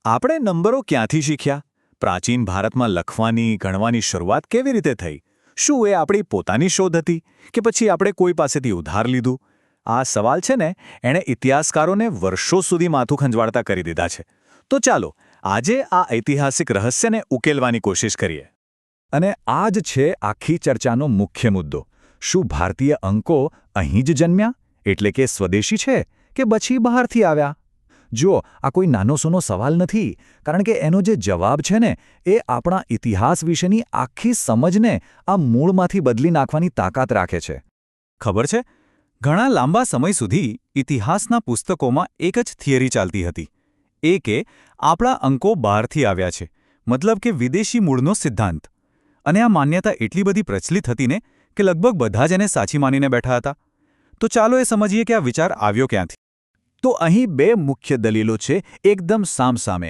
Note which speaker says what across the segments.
Speaker 1: આપણે નંબરો ક્યાંથી શીખ્યા? પ્રાચીન ભારતમાં લખવાની ગણવાની શરૂઆત કેવી રીતે થઈ? શું એ આપણી પોતાની શોધ હતી કે પછી આપણે કોઈ પાસેથી ઉધાર લીધું? આ સવાલ છે ને, એણે ઇતિહાસકારોને વર્ષો સુધી માથું ખંજવાળતા કરી દીધા છે. તો ચાલો આજે આ ઐતિહાસિક રહસ્યને ઉકેલવાની કોશિશ કરીએ.
Speaker 2: અને આ જ છે આખી ચર્ચાનો મુખ્ય મુદ્દો. શું ભારતીય અંકો અહીં જ જન્મ્યા, એટલે કે સ્વદેશી છે, કે પછી બહારથી આવ્યા? જુઓ, આ કોઈ નાનોસૂનો સવાલ નથી, કારણ કે એનો જે જવાબ છે ને, એ આપણા ઇતિહાસ વિશેની આખી સમજને આ મૂળમાંથી બદલી નાખવાની તાકાત રાખે છે.
Speaker 1: ખબર છે, ઘણા લાંબા સમય સુધી ઇતિહાસના પુસ્તકોમાં એક જ થિયરી ચાલતી હતી. એ કે આપણા અંકો બહારથી આવ્યા છે, મતલબ કે વિદેશી મૂળનો સિદ્ધાંત. અને આ માન્યતા એટલી બધી પ્રચલિત હતી ને કે લગભગ બધા જ એને સાચી માનીને બેઠા હતા. તો ચાલો એ સમજીએ કે આ વિચાર આવ્યો ક્યાંથી.
Speaker 2: તો અહીં બે મુખ્ય દલીલો છે, એકદમ સામસામે.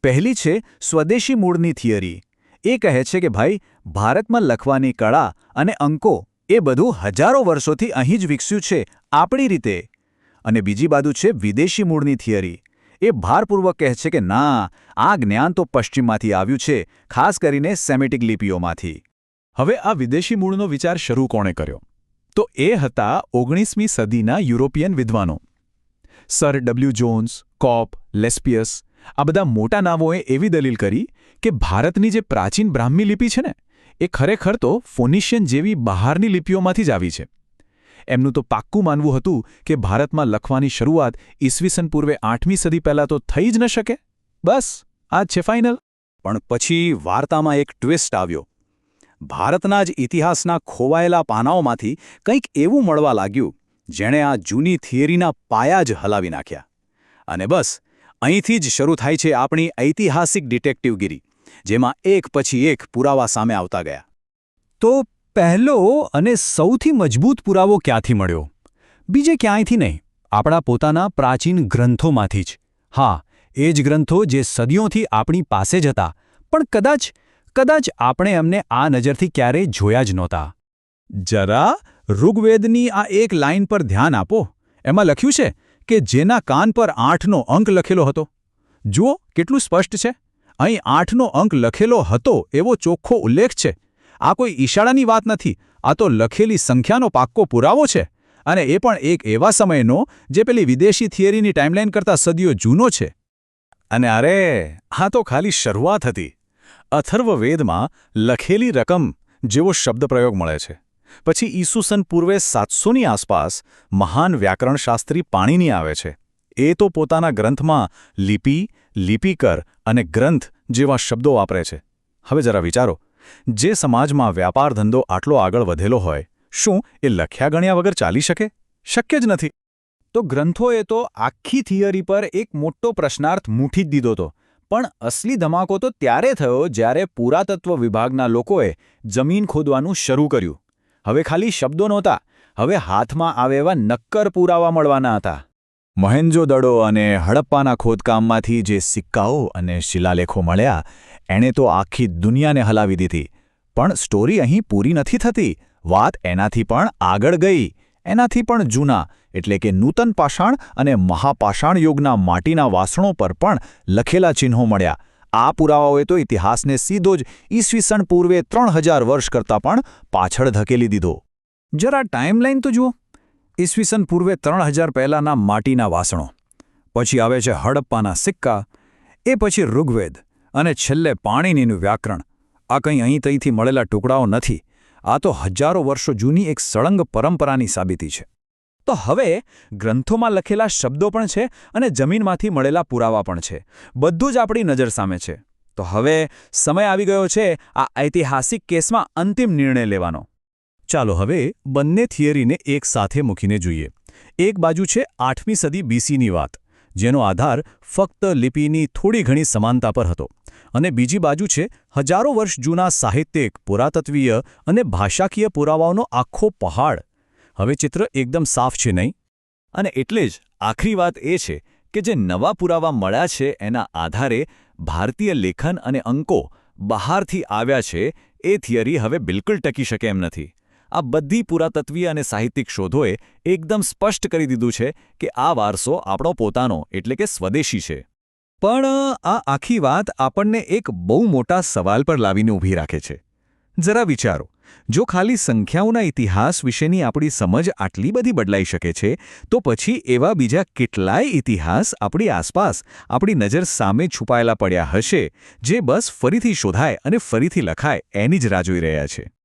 Speaker 2: પહેલી છે સ્વદેશી મૂળની થિયરી. એ કહે છે કે ભાઈ, ભારતમાં લખવાની કળા અને અંકો એ બધું હજારો વર્ષોથી અહીં જ વિકસ્યું છે, આપણી રીતે. અને બીજી બાજુ છે વિદેશી મૂળની થિયરી. એ ભારપૂર્વક કહે છે કે ના, આ જ્ઞાન તો પશ્ચિમમાંથી આવ્યું છે, ખાસ કરીને સેમેટિક લિપિઓમાંથી.
Speaker 1: હવે આ વિદેશી મૂળનો વિચાર શરૂ કોણે કર્યો? તો એ હતા 19મી સદીના યુરોપિયન વિદ્વાનો. સર ડબલ્યુ જોન્સ, કોપ, લેસ્પિયસ, આ બધા મોટા નામોએ એવી દલીલ કરી કે ભારતની જે પ્રાચીન બ્રાહ્મી લિપિ છે ને, એ ખરેખર તો ફોનિશિયન જેવી બહારની લિપિઓમાંથી જ આવી છે. એમનું તો પાક્કું માનવું હતું કે ભારતમાં લખવાની શરૂઆત ઈસવીસન પૂર્વે 8મી સદી પહેલાં તો થઈ જ ન શકે. બસ, આ જ છે ફાઇનલ.
Speaker 2: પણ પછી વાર્તામાં એક ટ્વિસ્ટ આવ્યો. ભારતના જ ઇતિહાસના ખોવાયેલા પાનાઓમાંથી કંઈક એવું મળવા લાગ્યું જેણે આ જૂની થિયરીના પાયા જ હલાવી નાખ્યા. અને બસ અહીંથી જ શરૂ થાય છે આપણી ઐતિહાસિક ડિટેક્ટિવગીરી, જેમાં એક પછી એક પુરાવા સામે આવતા ગયા. તો પહેલો અને સૌથી મજબૂત પુરાવો ક્યાંથી મળ્યો? બીજે ક્યાંયથી નહીં, આપણા પોતાના પ્રાચીન ગ્રંથોમાંથી જ. હા, એ જ ગ્રંથો જે સદીઓથી આપણી પાસે જ હતા, પણ કદાચ આપણે એમને આ નજરથી ક્યારેય જોયા જ નહોતા. જરા ઋગ્વેદની આ એક લાઇન પર ધ્યાન આપો. એમાં લખ્યું છે કે જેના કાન પર 8નો અંક લખેલો હતો. જુઓ કેટલું સ્પષ્ટ છે. અહીં 8નો અંક લખેલો હતો એવો ચોખ્ખો ઉલ્લેખ છે. આ કોઈ ઈશાળાની વાત નથી, આ તો લખેલી સંખ્યાનો પાક્કો પુરાવો છે. અને એ પણ એક એવા સમયનો જે પેલી વિદેશી થિયરીની ટાઈમલાઈન કરતાં સદીઓ જૂનો છે.
Speaker 1: અને અરે, આ તો ખાલી શરૂઆત હતી. અથર્વવેદમાં લખેલી રકમ જેવો શબ્દપ્રયોગ મળે છે. પછી ઈસુસન પૂર્વે 700ની આસપાસ મહાન વ્યાકરણશાસ્ત્રી પાણીની આવે છે. એ તો પોતાના ગ્રંથમાં લિપિ, લિપિકર અને ગ્રંથ જેવા શબ્દો વાપરે છે. હવે જરા વિચારો, જે સમાજમાં વ્યાપાર ધંધો આટલો આગળ વધેલો હોય, શું એ લખ્યા ગણ્યા વગર ચાલી શકે? શક્ય જ નથી.
Speaker 2: તો ગ્રંથોએ તો આખી થિયરી પર એક મોટો પ્રશ્નાર્થ મૂકી જ દીધો હતો. પણ અસલી ધમાકો તો ત્યારે થયો જ્યારે પુરાતત્વ વિભાગના લોકોએ જમીન ખોદવાનું શરૂ કર્યું. હવે ખાલી શબ્દો નહોતા, હવે હાથમાં આવે એવા નક્કર પુરાવા મળવાના હતા. મોહેન્જો-દડો અને હડપ્પાના ખોદકામમાંથી જે સિક્કાઓ અને શિલાલેખો મળ્યા, એણે તો આખી દુનિયાને હલાવી દીધી. પણ સ્ટોરી અહીં પૂરી નથી થતી. વાત એનાથી પણ આગળ ગઈ. એનાથી પણ જૂના, એટલે કે નૂતન પાષાણ અને મહાપાષાણ યુગના માટીના વાસણો પર પણ લખેલા ચિહ્નો મળ્યા. આ પુરાવાઓએ તો ઇતિહાસને સીધો જ ઈસવીસન પૂર્વે 3000 વર્ષ કરતાં પણ પાછળ ધકેલી દીધો. જરા ટાઈમલાઈન તો જુઓ. ઈસવીસન પૂર્વે 3000 પહેલાંના માટીના વાસણો, પછી આવે છે હડપ્પાના સિક્કા, એ પછી ઋગ્વેદ, અને છેલ્લે પાણીનીનું વ્યાકરણ. આ કંઈ અહીં તહીંથી મળેલા ટુકડાઓ નથી. આ તો હજારો વર્ષો જૂની એક સળંગ પરંપરાની સાબિતી છે. તો હવે ગ્રંથોમાં લખેલા શબ્દો પણ છે અને જમીનમાંથી મળેલા પુરાવા પણ છે. બધું જ આપણી નજર સામે છે. તો હવે સમય આવી ગયો છે આ ઐતિહાસિક કેસમાં અંતિમ નિર્ણય લેવાનો.
Speaker 1: ચાલો હવે બંને થિયરીને એક સાથે મૂકીને જોઈએ. એક બાજુ છે 8મી સદી બીસીની વાત, જેનો આધાર ફક્ત લિપિની થોડી ઘણી સમાનતા પર હતો. અને બીજી બાજુ છે હજારો વર્ષ જૂના સાહિત્યિક, પુરાતત્વીય અને ભાષાકીય પુરાવાઓનો આખો પહાડ. હવે ચિત્ર એકદમ સાફ છે નહીં? અને એટલે જ આખરી વાત એ છે કે જે નવા પુરાવા મળ્યા છે એના આધારે ભારતીય લેખન અને અંકો બહારથી આવ્યા છે, એ થિયરી હવે બિલકુલ ટકી શકે એમ નથી. આ બધી પુરાતત્વીય અને સાહિત્યિક શોધોએ એકદમ સ્પષ્ટ કરી દીધું છે કે આ વારસો આપણો પોતાનો એટલે કે સ્વદેશી છે. પણ આ આખી વાત આપણને એક બહુ મોટા સવાલ પર લાવીને ઊભી રાખે છે. જરા વિચારો, જો ખાલી સંખ્યાઓના ઇતિહાસ વિશેની આપણી સમજ આટલી બધી બદલાઈ શકે છે, તો પછી એવા બીજા કેટલાય ઇતિહાસ આપણી આસપાસ, આપણી નજર સામે છુપાયેલા પડ્યા હશે, જે બસ ફરીથી શોધાય અને ફરીથી લખાય એની જ રાહ જોઈ રહ્યા છે.